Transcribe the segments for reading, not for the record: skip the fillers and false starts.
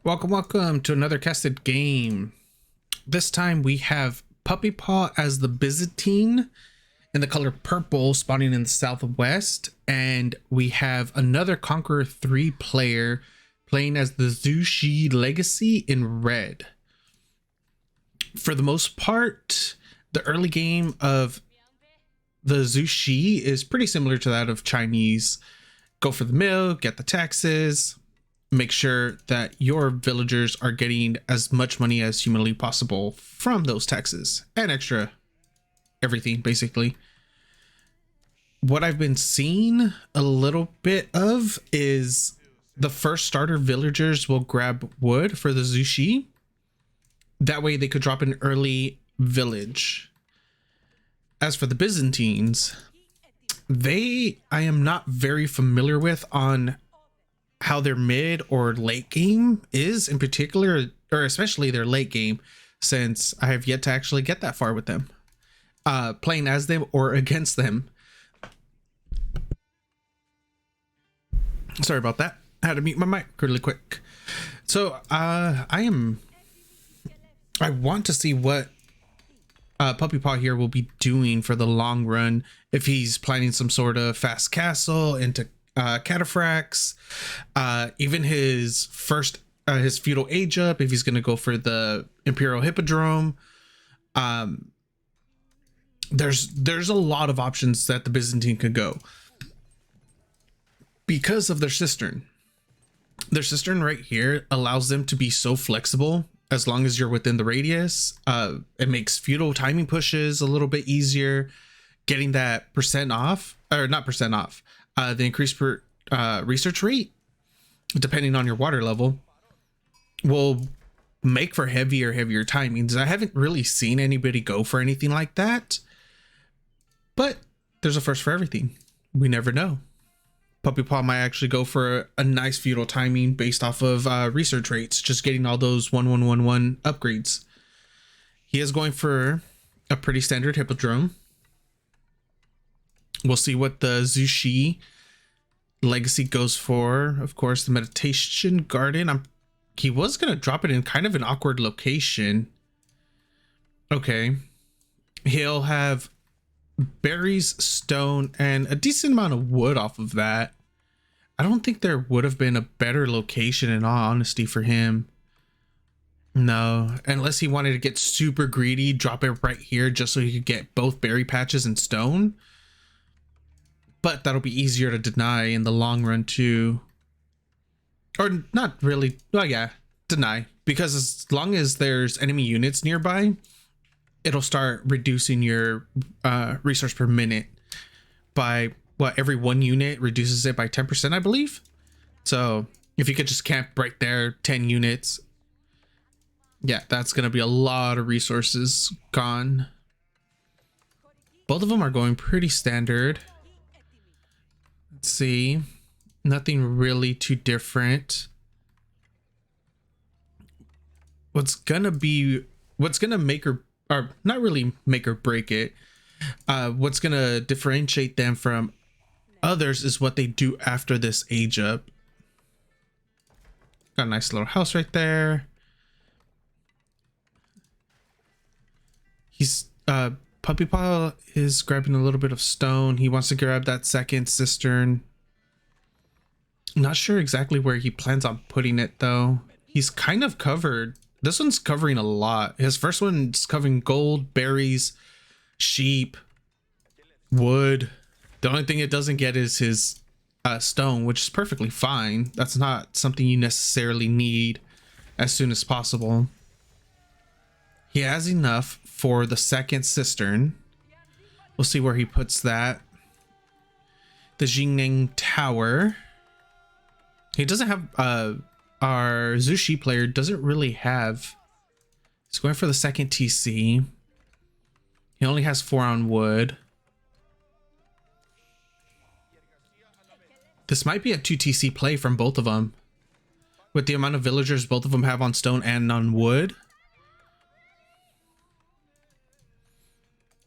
Welcome to another casted game. This time we have Puppypaw as the Byzantine in the color purple, spawning in the southwest, and we have another Conqueror 3 player playing as the Zhu Xi Legacy in red. For the most part, the early game of the Zhu Xi is pretty similar to that of Chinese. Go for the mill, get the taxes, make sure that your villagers are getting as much money as humanly possible from those taxes and extra everything, basically. What I've been seeing a little bit of is the first starter villagers will grab wood for the Zhu Xi. That way they could drop an early village. As for the Byzantines, I am not very familiar with on how their mid or late game is in particular, or especially their late game, since I have yet to actually get that far with them, playing as them or against them. Sorry about that. I had to mute my mic really quick. So I want to see what Puppypaw here will be doing for the long run. If he's planning some sort of fast castle into cataphracts, even his feudal age up, if he's going to go for the imperial hippodrome. There's a lot of options that the Byzantine could go because of their cistern. Their cistern right here allows them to be so flexible as long as you're within the radius. It makes feudal timing pushes a little bit easier. Getting that percent off, or not percent off, the increased research rate, depending on your water level, will make for heavier timings. I haven't really seen anybody go for anything like that, but there's a first for everything. We never know. Puppypaw might actually go for a nice feudal timing based off of research rates, just getting all those 1111 upgrades. He is going for a pretty standard hippodrome. We'll see what the Zhu Xi Legacy goes for. Of course, the meditation garden. He was gonna drop it in kind of an awkward location. Okay, he'll have berries, stone, and a decent amount of wood off of that. I don't think there would have been a better location, in all honesty, for him. No, unless he wanted to get super greedy, drop it right here just so he could get both berry patches and stone. But that'll be easier to deny in the long run too. Or not really. Well, yeah, deny. Because as long as there's enemy units nearby, it'll start reducing your resource per minute by every one unit reduces it by 10%, I believe. So if you could just camp right there, 10 units, yeah, that's going to be a lot of resources gone. Both of them are going pretty standard. Let's see, nothing really too different. What's gonna make or not really make or break it, what's gonna differentiate them from others is what they do after this age up. Got a nice little house right there. He's Puppypaw is grabbing a little bit of stone. He wants to grab that second cistern. Not sure exactly where he plans on putting it though. He's kind of covered. This one's covering a lot. His first one's covering gold, berries, sheep, wood. The only thing it doesn't get is his stone, which is perfectly fine. That's not something you necessarily need as soon as possible. He has enough for the second cistern. We'll see where he puts that. The Jingning Tower. He doesn't have our Zhu Xi player doesn't really have. He's going for the second TC. He only has 4 on wood. This might be a 2 TC play from both of them, with the amount of villagers both of them have on stone and on wood.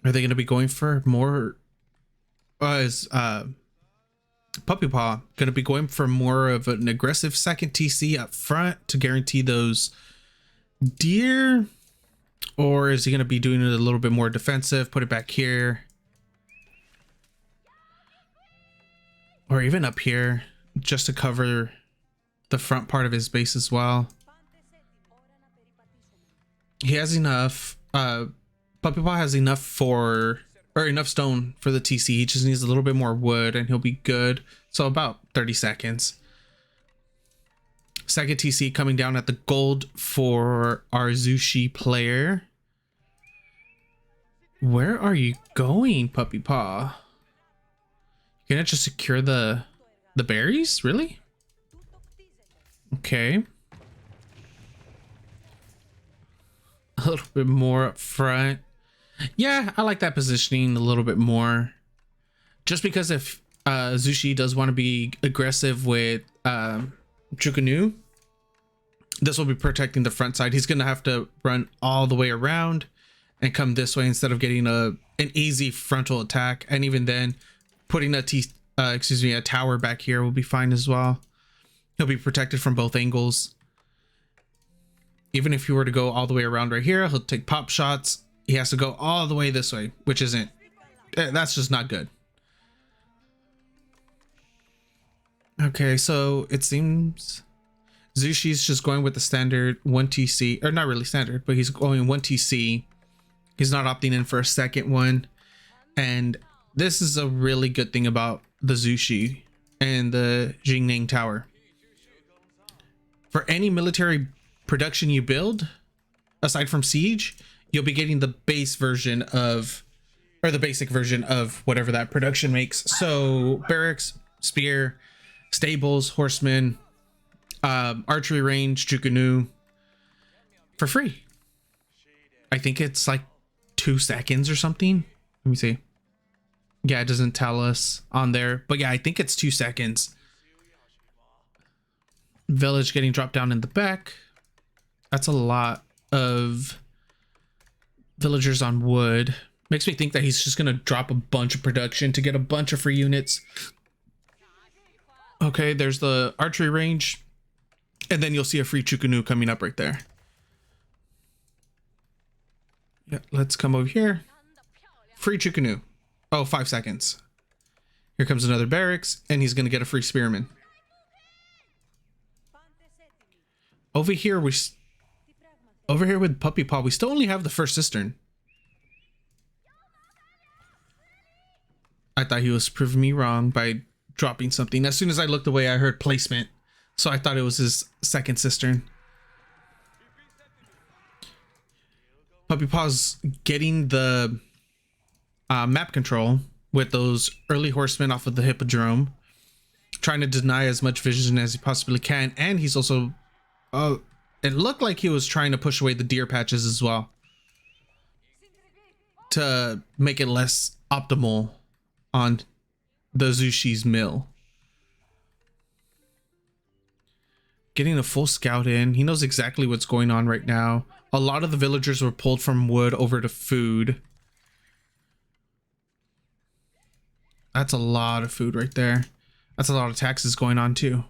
Are they going to be going for more? Puppypaw going to be going for more of an aggressive second TC up front to guarantee those deer, or is he going to be doing it a little bit more defensive, put it back here, or even up here just to cover the front part of his base as well? He has enough. Puppypaw has enough enough stone for the TC. He just needs a little bit more wood and he'll be good. So about 30 seconds. Second TC coming down at the gold for our Zhu Xi player. Where are you going, Puppypaw? You're gonna just secure the berries? Really? Okay. A little bit more up front. Yeah, I like that positioning a little bit more. Just because if Zhu Xi does want to be aggressive with Chukunu, this will be protecting the front side. He's going to have to run all the way around and come this way instead of getting an easy frontal attack. And even then, putting a tower back here will be fine as well. He'll be protected from both angles. Even if you were to go all the way around right here, he'll take pop shots. He has to go all the way this way, which isn't, that's just not good. Okay, so it seems Zhu Xi's just going with the standard 1 TC, or not really standard, but he's going 1 TC. He's not opting in for a second one. And this is a really good thing about the Zhu Xi and the Jingning Tower. For any military production you build, aside from siege, you'll be getting the base version of, or the basic version of whatever that production makes. So barracks, spear, stables, horsemen, archery range, Chukunu, for free. I think it's like 2 seconds or something. Let me see. Yeah, it doesn't tell us on there, but yeah, I think it's 2 seconds. Village getting dropped down in the back. That's a lot of villagers on wood. Makes me think that he's just gonna drop a bunch of production to get a bunch of free units. Okay, there's the archery range, and then you'll see a free Chukunu coming up right there. Yeah, let's come over here. Free Chukunu. Oh, 5 seconds. Here comes another barracks, and he's gonna get a free spearman. Over here with Puppypaw, we still only have the first cistern. I thought he was proving me wrong by dropping something. As soon as I looked away, I heard placement, so I thought it was his second cistern. Puppypaw's getting the map control with those early horsemen off of the hippodrome, trying to deny as much vision as he possibly can, and he's also it looked like he was trying to push away the deer patches as well to make it less optimal on the Zhu Xi's mill. Getting a full scout in. He knows exactly what's going on right now. A lot of the villagers were pulled from wood over to food. That's a lot of food right there. That's a lot of taxes going on too.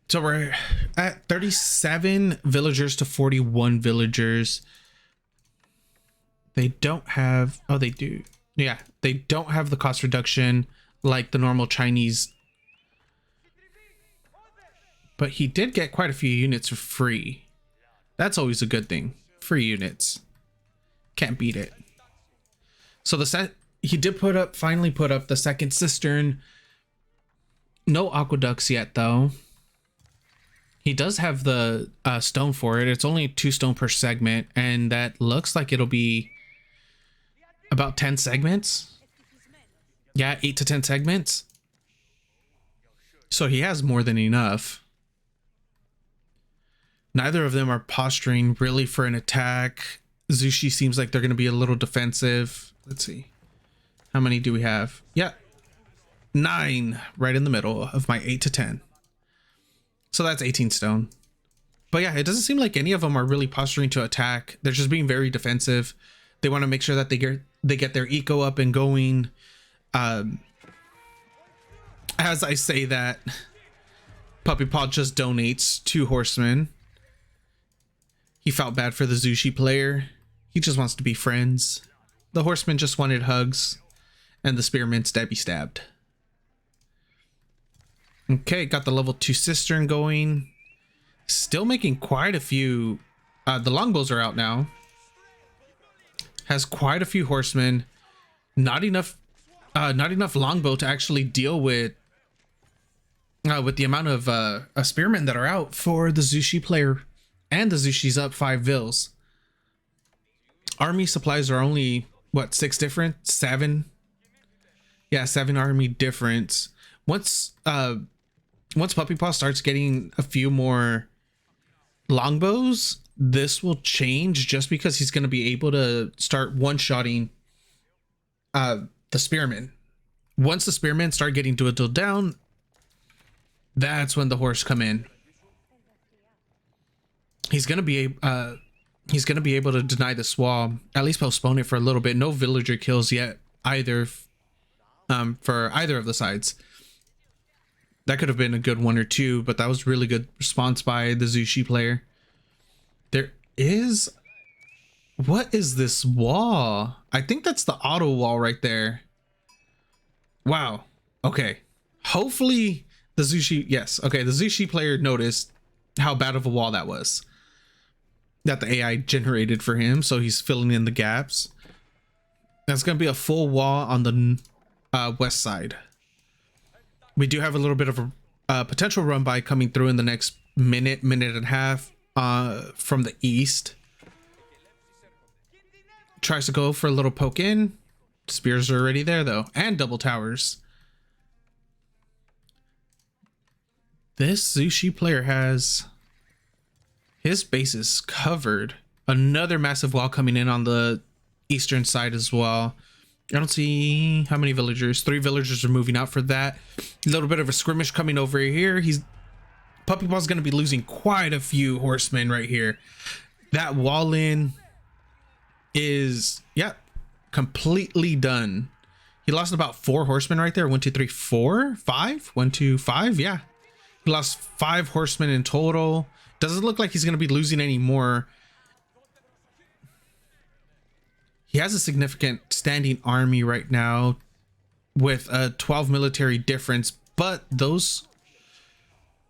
So we're at 37 villagers to 41 villagers. They don't have, oh, they do. Yeah, they don't have the cost reduction like the normal Chinese. But he did get quite a few units for free. That's always a good thing. Free units. Can't beat it. So he did finally put up the second cistern. No aqueducts yet though. He does have the stone for it. It's only 2 stone per segment, and that looks like it'll be about 10 segments. Yeah, 8 to 10 segments. So he has more than enough. Neither of them are posturing really for an attack. Zhu Xi seems like they're going to be a little defensive. Let's see. How many do we have? Yeah, 9 right in the middle of my 8 to 10. So that's 18 stone. But yeah, it doesn't seem like any of them are really posturing to attack. They're just being very defensive. They want to make sure that they get their eco up and going. As I say that, PuppyPaw just donates 2 horsemen. He felt bad for the Zhu Xi player. He just wants to be friends. The horseman just wanted hugs, and the spearmen stabby stabbed. Okay, got the level 2 cistern going. Still making quite a few. The longbows are out now. Has quite a few horsemen. Not enough longbow to actually deal with the amount of spearmen that are out for the Zhu Xi player. And the Zhu Xi's up 5 vils. Army supplies are only, what, 6 different? 7? Yeah, 7 army difference. Once PuppyPaw starts getting a few more longbows, this will change just because he's going to be able to start one-shotting the spearmen. Once the spearmen start getting dwindled down, that's when the horse come in. He's gonna be able to deny this wall, at least postpone it for a little bit. No villager kills yet either, for either of the sides. That could have been a good 1 or 2, but that was really good response by the Zhu Xi player. There is, what is this wall? I think that's the auto wall right there. Wow. Okay. Hopefully the Zhu Xi, yes. Okay, the Zhu Xi player noticed how bad of a wall that was, that the AI generated for him, so he's filling in the gaps. That's going to be a full wall on the west side. We do have a little bit of a potential run by coming through in the next minute and a half from the east. Tries to go for a little poke in. Spears are already there though, and double towers. This Zhu Xi player has his bases covered. Another massive wall coming in on the eastern side as well. I don't see how many villagers. 3 villagers are moving out for that. A little bit of a skirmish coming over here. PuppyPaw's going to be losing quite a few horsemen right here. That wall in is, yeah, completely done. He lost about 4 horsemen right there. 1, 2, 3, 4, 5. 1, 2, 5. Yeah, he lost 5 horsemen in total. Doesn't look like he's going to be losing any more. He has a significant standing army right now with a 12 military difference, but those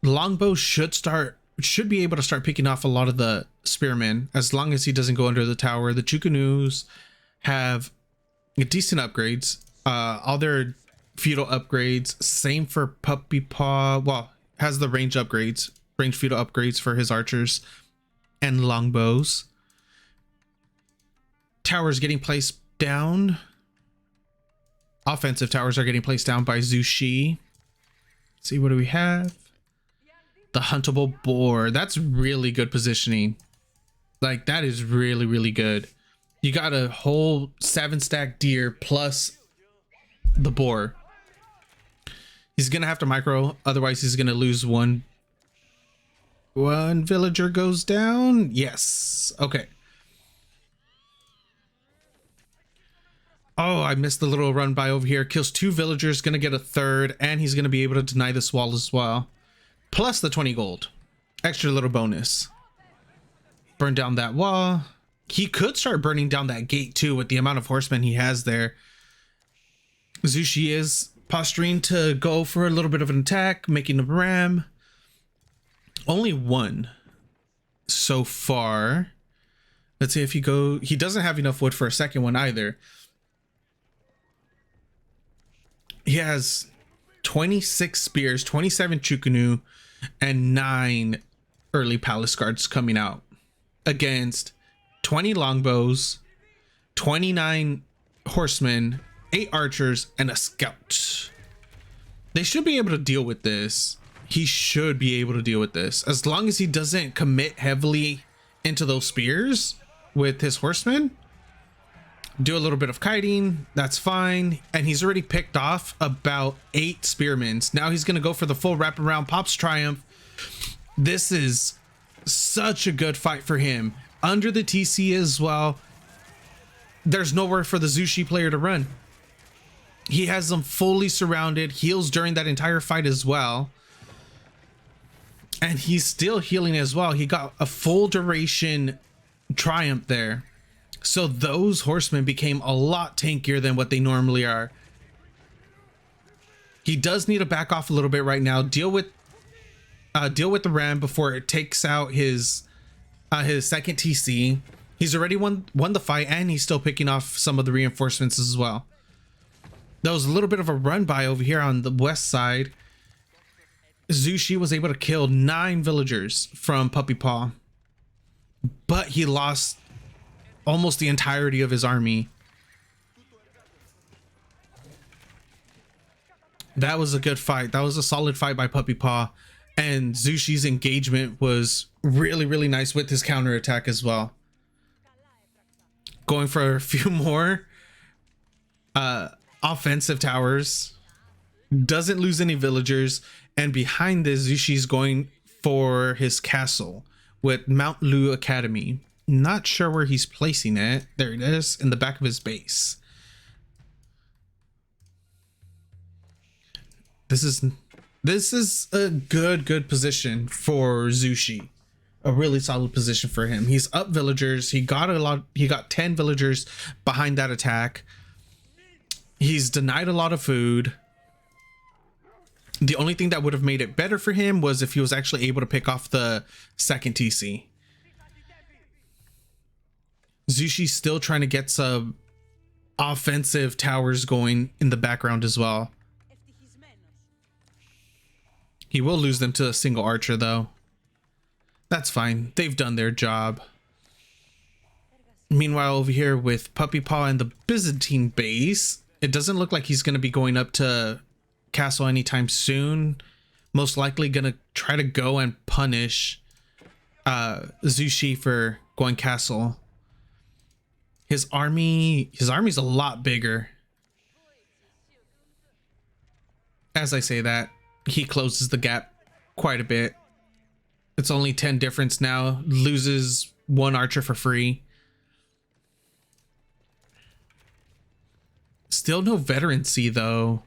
longbows should be able to start picking off a lot of the spearmen as long as he doesn't go under the tower. The Chukunus have decent upgrades. All their feudal upgrades. Same for PuppyPaw. Well, has the range upgrades, range feudal upgrades for his archers and longbows. Towers getting placed down. Offensive towers are getting placed down by Zhu Xi. Let's see, what do we have? The huntable boar. That's really good positioning. Like, that is really, really good. You got a whole 7-stack deer plus the boar. He's gonna have to micro, otherwise he's gonna lose one. One villager goes down. Yes. Okay. Oh, I missed the little run by over here. Kills 2 villagers, gonna get a 3rd, and he's gonna be able to deny this wall as well. Plus the 20 gold. Extra little bonus. Burn down that wall. He could start burning down that gate too with the amount of horsemen he has there. Zhu Xi is posturing to go for a little bit of an attack, making a ram. Only 1 so far. Let's see if he go. He doesn't have enough wood for a second one either. He has 26 spears, 27 Chukunu, and 9 early palace guards coming out against 20 longbows, 29 horsemen, 8 archers, and a scout. They should be able to deal with this. He should be able to deal with this as long as he doesn't commit heavily into those spears with his horsemen. Do a little bit of kiting, that's fine. And he's already picked off about 8 spearmen. Now he's gonna go for the full wraparound Pop's Triumph. This is such a good fight for him. Under the TC as well. There's nowhere for the Zhu Xi player to run. He has them fully surrounded, heals during that entire fight as well. And he's still healing as well. He got a full duration triumph there. So those horsemen became a lot tankier than what they normally are. He does need to back off a little bit right now. Deal with the ram before it takes out his second TC. He's already won the fight, and he's still picking off some of the reinforcements as well. There was a little bit of a run by over here on the west side. Zhu Xi was able to kill 9 villagers from puppypaw, but he lost almost the entirety of his army. That was a good fight. That was a solid fight by puppypaw, and Zhu Xi's engagement was really, really nice with his counterattack as well. Going for a few more offensive towers, doesn't lose any villagers, and behind this, Zhu Xi's going for his castle with Mount Lu Academy. Not sure where he's placing it. There it is, in the back of his base. This is a good position for Zhu Xi. A really solid position for him. He's up villagers. He got 10 villagers behind that attack. He's denied a lot of food. The only thing that would have made it better for him was if he was actually able to pick off the second TC. Zhu Xi's still trying to get some offensive towers going in the background as well. He will lose them to a single archer though. That's fine. They've done their job. Meanwhile, over here with puppypaw and the Byzantine base, it doesn't look like he's going to be going up to castle anytime soon. Most likely going to try to go and punish Zhu Xi for going castle. His army's a lot bigger. As I say that, he closes the gap quite a bit. It's only 10 difference now. Loses 1 archer for free. Still no veterancy though.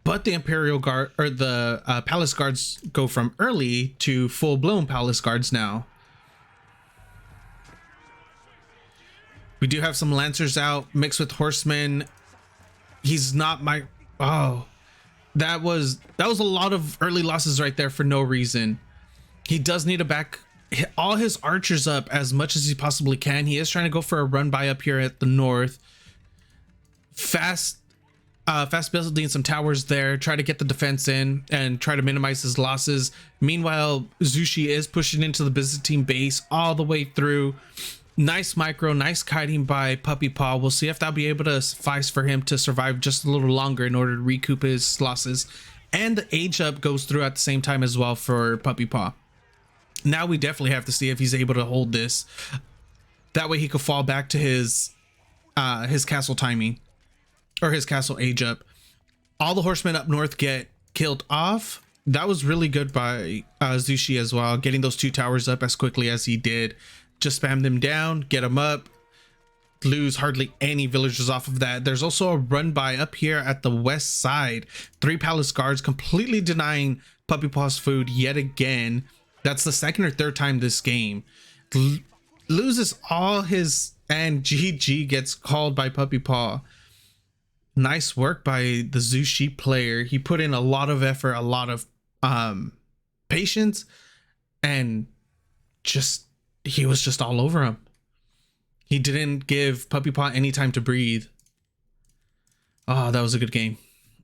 But the Imperial Guard or the Palace Guards go from early to full-blown Palace Guards now. We do have some Lancers out mixed with Horsemen. He's not my... Oh, that was a lot of early losses right there for no reason. He does need to back all his archers up as much as he possibly can. He is trying to go for a run by up here at the north. Fast building some towers there, try to get the defense in and try to minimize his losses. Meanwhile, Zhu Xi is pushing into the Byzantine base all the way through. Nice micro, nice kiting by puppypaw. We'll see if that'll be able to suffice for him to survive just a little longer in order to recoup his losses. And the age up goes through at the same time as well for puppypaw. Now we definitely have to see if he's able to hold this. That way he could fall back to his castle timing or his castle age up. All the horsemen up north get killed off. That was really good by Zhu Xi as well, getting those 2 towers up as quickly as he did. Just spam them down, get them up, lose hardly any villagers off of that. There's also a run by up here at the west side. 3 Palace Guards completely denying puppypaw's food yet again. That's the second or third time this game. Loses all his, and GG gets called by puppypaw. Nice work by the Zhu Xi player. He put in a lot of effort, a lot of patience, and he was just all over him. He didn't give puppypaw any time to breathe. Oh, that was a good game.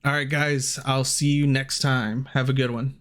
All right, guys, I'll see you next time. Have a good one.